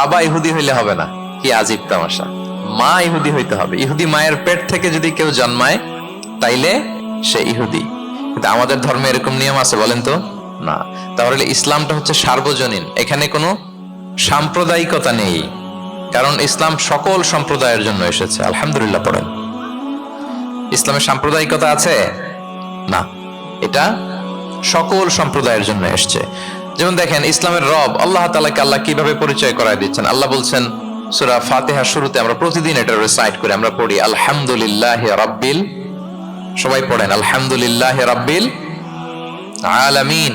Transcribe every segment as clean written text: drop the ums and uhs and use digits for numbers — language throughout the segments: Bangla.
বাবা ইহুদি হইলে হবে না। কি আজীব তামাশা, মা ইহুদি হইতে হবে। ইহুদি মায়ের পেট থেকে যদি কেউ জন্মায় তাইলে সে ইহুদি। কিন্তু আমাদের ধর্মে এরকম নিয়ম আছে বলেন তো? না। তাহলে ইসলামটা হচ্ছে সার্বজনীন, এখানে কোনো সাম্প্রদায়িকতা নেই, কারণ ইসলাম সকল সম্প্রদায়ের জন্য এসেছে। আলহামদুলিল্লাহ পড়েন। ইসলামের সাম্প্রদায়িকতা আছে না, এটা সকল সম্প্রদায়ের জন্য এসছে। যেমন দেখেন ইসলামের রব আল্লাহ তাআলাকে আল্লাহ কিভাবে পরিচয় করায় দিচ্ছেন। আল্লাহ বলছেন সূরা ফাতিহার শুরুতে, আমরা প্রতিদিন এটা রিসাইট করি, আমরা পড়ি আলহামদুলিল্লাহি রাব্বিল, সবাই পড়েন আলহামদুলিল্লাহি রাব্বিল আলামিন।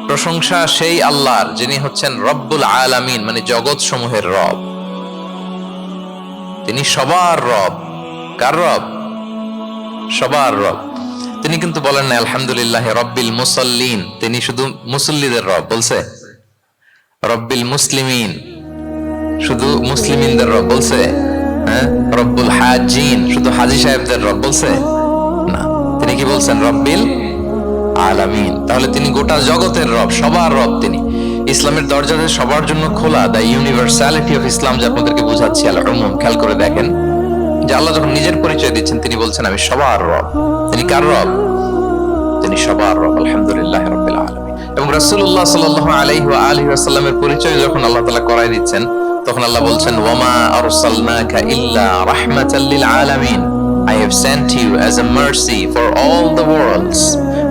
প্রশংসা সেই আল্লাহর যিনি হচ্ছেন রব্বুল আলামিন, মানে জগৎ সমূহের রব। তিনি সবার রব। কার রব? সবার রব। তিনি কিন্তু বলেন না আলহামদুলিল্লাহ রব্বিল মুসাল্লিন, তিনি শুধু মুসল্লিদের রব বলছে। রব্বিল মুসলিমিন, শুধু মুসলিমিনদের রব বলছে। হ্যাঁ, রব্বুল হাজিন, শুধু হাজী সাহেবদের রব বলছে না। তিনি কি বলছেন? রব্বিল আলামিন। তাহলে তিনি গোটা জগতের রব, সবার রব তিনি। ইসলামের দরজা যে সবার জন্য খোলা, দ্য ইউনিভার্সালিটি অফ ইসলাম, যে আপনাদেরকে বুঝাচ্ছি আল উমুম, খেয়াল করে দেখেন যে আল্লাহ যখন নিজের পরিচয় দিচ্ছেন তিনি বলছেন আমি সবার রব। তিনি কার রব? তিনি সবার রব। আলহামদুলিল্লাহ রাব্বিল আলামিন। এবং রাসূলুল্লাহ সাল্লাল্লাহু আলাইহি ওয়া আলিহি ওয়াসাল্লামের পরিচয় যখন আল্লাহ তাআলা করায় দিচ্ছেন তখন আল্লাহ বলছেন ওয়ামা আরসালনাকা ইল্লা রাহমাতাল লিল আলামিন, I have sent you as a mercy for all the worlds।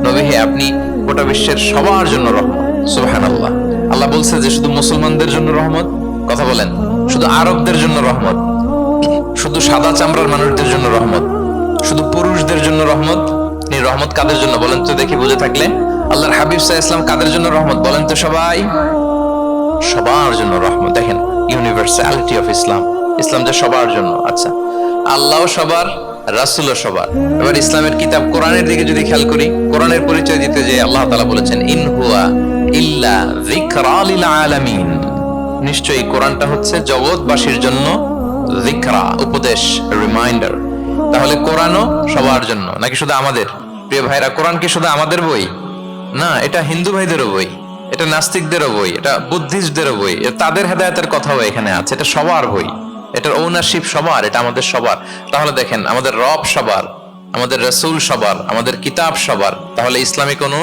নবী হে, আপনি গোটা বিশ্বের সবার জন্য রহমত। সুবহানাল্লাহ। আল্লাহ বলছে যে শুধু মুসলমানদের জন্য রহমত, কথা বলেন, শুধু আরবদের জন্য রহমত, শুধু সাদা চামড়ার মানুষদের জন্য রহমত, শুধু পুরুষদের জন্য রহমত। এই রহমত কাদের জন্য বলেন তো দেখি, বুঝে থাকলে। আল্লাহর হাবিব সাল্লাল্লাহু আলাইহি ওয়াসাল্লাম কাদের জন্য রহমত বলেন তো সবাই? সবার জন্য রহমত। দেখেন ইউনিভার্সালিটি অফ ইসলাম, ইসলাম যে সবার জন্য। আচ্ছা, আল্লাহও সবার, রাসূলও সবার। এবার ইসলামের কিতাব কোরআনের দিকে যদি খেয়াল করি, কোরআনের পরিচয় দিতে যে আল্লাহ তাআলা বলেছেন ইন হুয়া ইল্লা যিকরা লিল আলামিন, নিশ্চয়ই কোরআনটা হচ্ছে জগৎবাসীর জন্য যিকরা, উপদেশ, রিমাইন্ডার। তাহলে কোরআনও সবার জন্য নাকি শুধু আমাদের? প্রিয় ভাইরা, কোরআন কি শুধু আমাদের বই? না, এটা হিন্দু ভাইদেরও বই, এটা নাস্তিকদেরও বই, এটা বুদ্ধিস্টদেরও বই, তাদের হেদায়েতের কথাও এখানে আছে। এটা সবার বই, এটার ওনারশিপ সবার, এটা আমাদের সবার। তাহলে দেখেন আমাদের রব সবার, আমাদের রাসূল সবার, আমাদের কিতাব সবার। তাহলে ইসলামে কোনো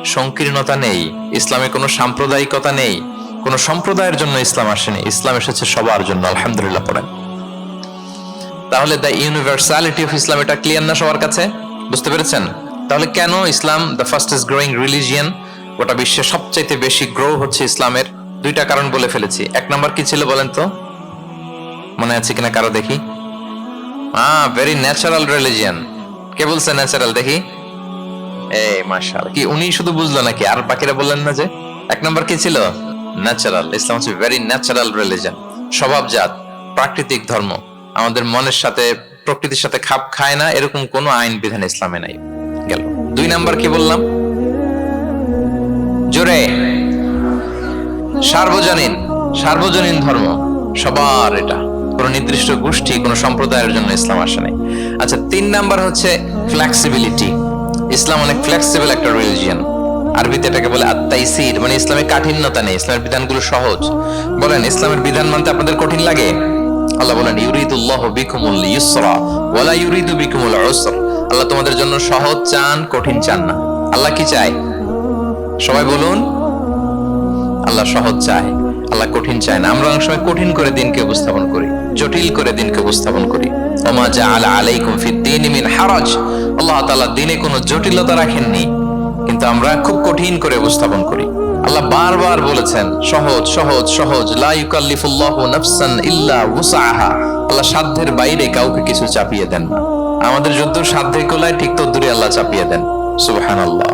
সংকীর্ণতা নেই, ইসলামে কোনো সাম্প্রদায়িকতা নেই, কোনো সম্প্রদায়ের জন্য ইসলাম আসেনি, ইসলাম এসেছে সবার জন্য। আলহামদুলিল্লাহ পড়েন। তাহলে দ্য ইউনিভার্সালিটি অফ ইসলাম, এটা ক্লিয়ার না সবার কাছে? বুঝতে পেরেছেন? তাহলে কেন ইসলাম দ্য ফাস্টেস্ট গ্রোয়িং রিলিজিয়ন, গোটা বিশ্বে সবচাইতে বেশি গ্রো হচ্ছে ইসলামের? দুইটা কারণ বলে ফেলেছি। এক নাম্বার কি ছিল বলেন তো, মনে আছে কিনা কারো দেখি? Very natural religion. কে বলছে ন্যাচারাল দেখি? এই মাশাআল্লাহ, কি উনি শুধু বুঝলো নাকি আর বাকিরা বললেন না? যে এক নাম্বার কি ছিল? ন্যাচারাল। ইসলাম হচ্ছে ভেরি ন্যাচারাল রিলিজিয়ন, স্বভাবজাত, প্রাকৃতিক ধর্ম। আমাদের মনের সাথে, প্রকৃতির সাথে খাপ খায় না এরকম কোনো আইন বিধান ইসলামে নাই। গেল। দুই নাম্বার কি বললাম? জোরে, সার্বজনীন, সার্বজনীন ধর্ম, সবার। এটা কোনো নির্দিষ্ট গোষ্ঠী, কোনো সম্প্রদায়ের জন্য ইসলাম আসে নাই। আচ্ছা, তিন নাম্বার হচ্ছে ফ্লেক্সিবিলিটি। ইসলাম অনেক ফ্লেক্সিবল একটা রিলিজিয়ন। আরবিতে এটাকে বলে আত-তাইসির, মানে ইসলামে কাঠিন্যতা নেই, ইসলামের বিধানগুলো সহজ। বলেন ইসলামের বিধান মানতে আপনাদের কঠিন লাগে? আল্লাহ বলেন ইউরিদুল্লাহু বিকুমুল ইউসরা ওয়া লা ইউরিদু বিকুমুল উসর। আল্লাহ তোমাদের জন্য সহজ চান, কঠিন চান না। আল্লাহ কি চায়? সবাই বলুন। আল্লাহ সহজ চায়, আল্লাহ কঠিন চায় না। আমরা অনেক সময় কঠিন করে দিনকে উপস্থাপন করি, জটিল করে দিনকে উপস্থাপন করি। ওমা জাআলা আলাইকুম ফিদ-দীনি মিন হারাজ, আল্লাহ তাআলা দ্বীনে কোনো জটিলতা রাখেননি, কিন্তু আমরা খুব কঠিন করে উপস্থাপন করি। আল্লাহ বারবার বলেছেন সহজ সহজ সহজ, লা ইউকাল্লিফুল্লাহু নাফসান ইল্লা উসআহা। আল্লাহ সাধ্যের বাইরে কাউকে কিছু চাপিয়ে দেন না। আমাদের যত সাধ্যে কোলায় ঠিক তদ্দুরই আল্লাহ চাপিয়ে দেন। সুবহানাল্লাহ।